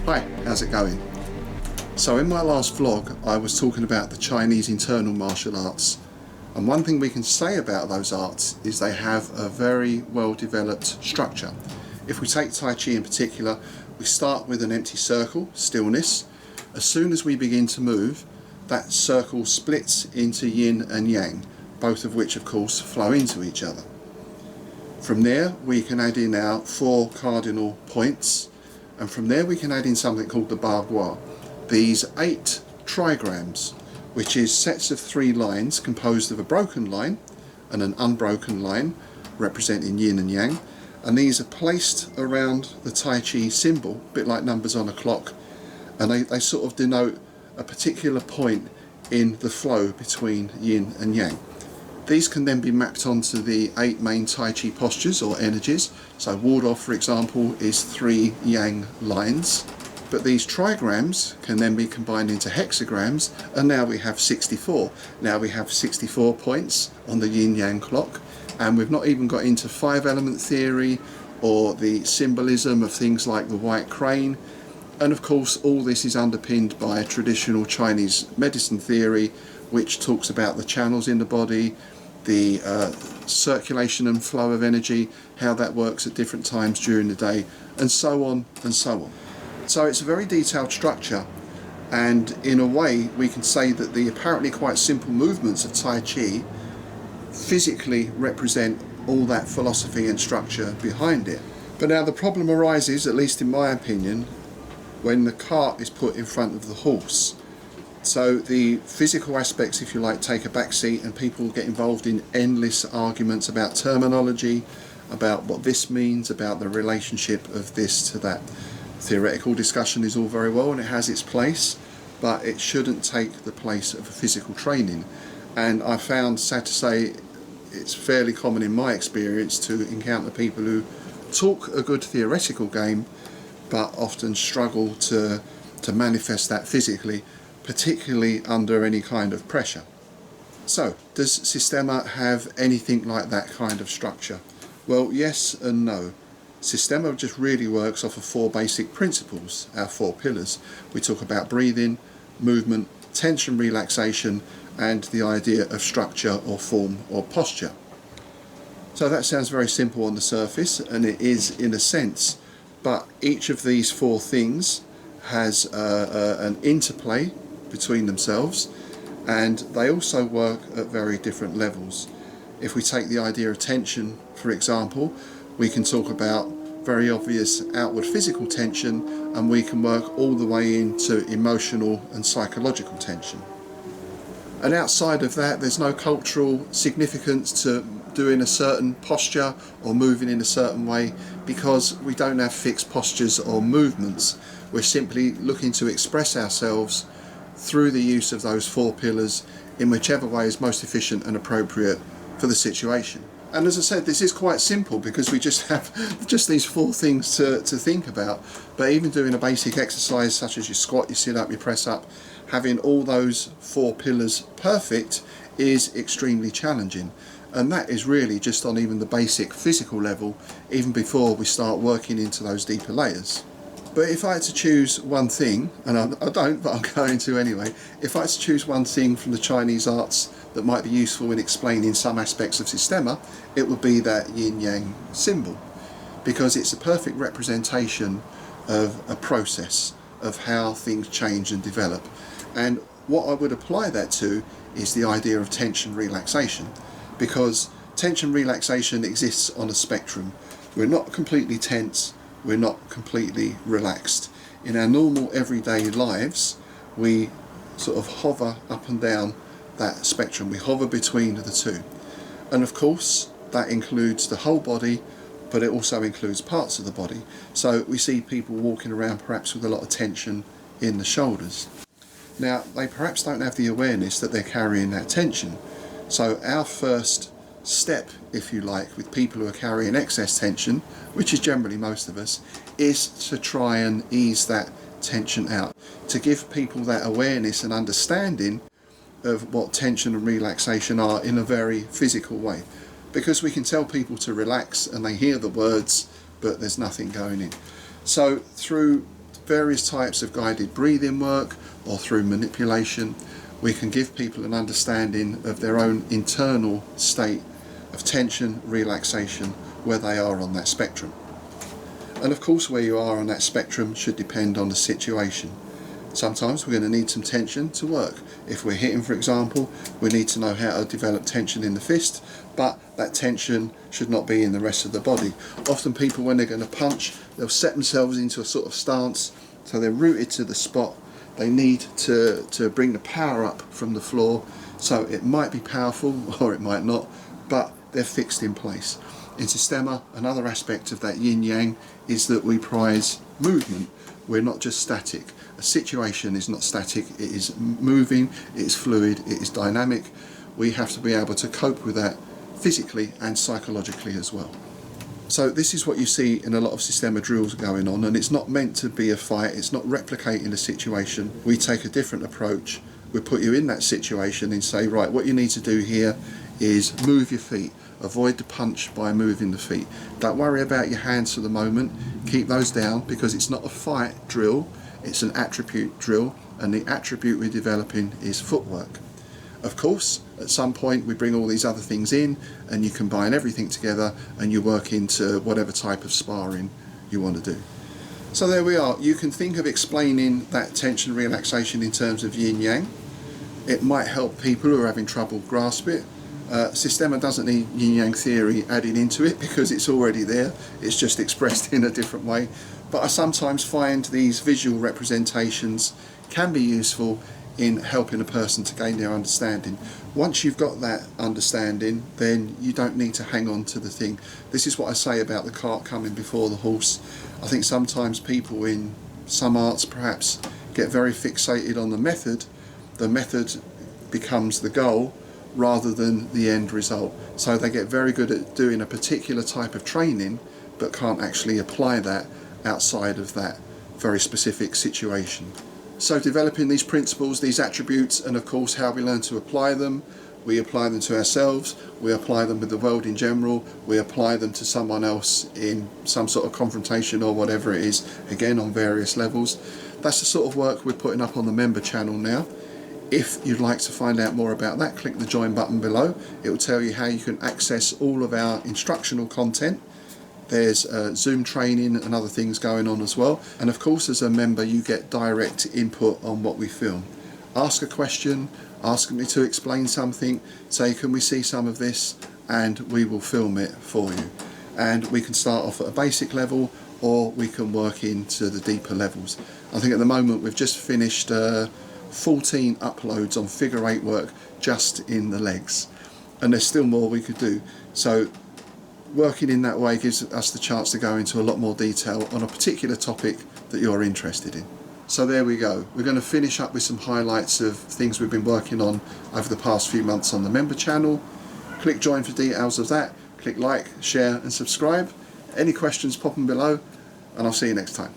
Hi, how's it going? So in my last vlog I was talking about the Chinese internal martial arts, and one thing we can say about those arts is they have a very well developed structure. If we take Tai Chi in particular, we start with an empty circle, stillness. As soon as we begin to move, that circle splits into yin and yang, both of which of course flow into each other. From there we can add in our 4 cardinal points, and from there we can add in something called the bagua. These 8 trigrams, which is sets of 3 lines composed of a broken line and an unbroken line representing yin and yang, and these are placed around the Tai Chi symbol, a bit like numbers on a clock, and they sort of denote a particular point in the flow between yin and yang. These can then be mapped onto the 8 main Tai Chi postures or energies. So ward off, for example, is 3 yang lines. But these trigrams can then be combined into hexagrams, and now we have 64. Now we have 64 points on the yin-yang clock, and we've not even got into 5-element theory or the symbolism of things like the white crane. And of course all this is underpinned by a traditional Chinese medicine theory which talks about the channels in the body, the circulation and flow of energy, how that works at different times during the day, and so on and so on. So it's a very detailed structure, and in a way we can say that the apparently quite simple movements of Tai Chi physically represent all that philosophy and structure behind it. But now the problem arises, at least in my opinion, when the cart is put in front of the horse. So the physical aspects, if you like, take a back seat, and people get involved in endless arguments about terminology, about what this means, about the relationship of this to that. Theoretical discussion is all very well and it has its place, but it shouldn't take the place of physical training. And I found, sad to say, it's fairly common in my experience to encounter people who talk a good theoretical game but often struggle to manifest that physically, particularly under any kind of pressure. So, does Systema have anything like that kind of structure? Well, yes and no. Systema just really works off of 4 basic principles, our 4 pillars. We talk about breathing, movement, tension relaxation, and the idea of structure or form or posture. So that sounds very simple on the surface, and it is in a sense, but each of these 4 things has an interplay between themselves, and they also work at very different levels. If we take the idea of tension, for example, we can talk about very obvious outward physical tension, and we can work all the way into emotional and psychological tension. And outside of that, there's no cultural significance to doing a certain posture or moving in a certain way, because we don't have fixed postures or movements. We're simply looking to express ourselves through the use of those 4 pillars in whichever way is most efficient and appropriate for the situation. And as I said, this is quite simple because we just have just these 4 things to think about. But even doing a basic exercise such as your squat, your sit up, your press up, having all those 4 pillars perfect is extremely challenging. And that is really just on even the basic physical level, even before we start working into those deeper layers. But if I had to choose one thing, and I don't, but I'm going to anyway, if I had to choose one thing from the Chinese arts that might be useful in explaining some aspects of Systema, it would be that yin-yang symbol, because it's a perfect representation of a process of how things change and develop. And what I would apply that to is the idea of tension relaxation, because tension relaxation exists on a spectrum. We're not completely tense, we're not completely relaxed. In our normal everyday lives, we sort of hover up and down that spectrum. We hover between the 2. And of course, that includes the whole body, but it also includes parts of the body. So we see people walking around perhaps with a lot of tension in the shoulders. Now, they perhaps don't have the awareness that they're carrying that tension. So our first step, if you like, with people who are carrying excess tension, which is generally most of us, is to try and ease that tension out, to give people that awareness and understanding of what tension and relaxation are in a very physical way. Because we can tell people to relax and they hear the words, but there's nothing going in. So through various types of guided breathing work or through manipulation, we can give people an understanding of their own internal state of tension, relaxation, where they are on that spectrum. And of course, where you are on that spectrum should depend on the situation. Sometimes we're going to need some tension to work. If we're hitting, for example, we need to know how to develop tension in the fist, but that tension should not be in the rest of the body. Often people, when they're going to punch, they'll set themselves into a sort of stance, so they're rooted to the spot. They need to bring the power up from the floor, so it might be powerful or it might not, but they're fixed in place. In Systema, another aspect of that yin-yang is that we prize movement. We're not just static. A situation is not static, it is moving, it is fluid, it is dynamic. We have to be able to cope with that physically and psychologically as well. So this is what you see in a lot of Systema drills going on, and it's not meant to be a fight, it's not replicating a situation. We take a different approach. We put you in that situation and say, right, what you need to do here is move your feet. Avoid the punch by moving the feet. Don't worry about your hands for the moment. Keep those down, because it's not a fight drill, it's an attribute drill, and the attribute we're developing is footwork. Of course, at some point we bring all these other things in and you combine everything together and you work into whatever type of sparring you want to do. So there we are. You can think of explaining that tension relaxation in terms of yin-yang. It might help people who are having trouble grasp it. Systema doesn't need yin-yang theory added into it because it's already there. It's just expressed in a different way. But I sometimes find these visual representations can be useful in helping a person to gain their understanding. Once you've got that understanding, then you don't need to hang on to the thing. This is what I say about the cart coming before the horse. I think sometimes people in some arts perhaps get very fixated on the method. The method becomes the goal rather than the end result. So they get very good at doing a particular type of training but can't actually apply that outside of that very specific situation. So developing these principles, these attributes, and of course how we learn to apply them. We apply them to ourselves, we apply them with the world in general, we apply them to someone else in some sort of confrontation or whatever it is, again on various levels. That's the sort of work we're putting up on the member channel now. If you'd like to find out more about that, click the join button below. It will tell you how you can access all of our instructional content. There's Zoom training and other things going on as well. And of course, as a member, you get direct input on what we film. Ask a question, ask me to explain something, say, can we see some of this? And we will film it for you. And we can start off at a basic level, or we can work into the deeper levels. I think at the moment we've just finished 14 uploads on figure 8 work just in the legs. And there's still more we could do. So working in that way gives us the chance to go into a lot more detail on a particular topic that you're interested in. So there we go. We're going to finish up with some highlights of things we've been working on over the past few months on the member channel. Click join for details of that. Click like, share and subscribe. Any questions, pop them below, and I'll see you next time.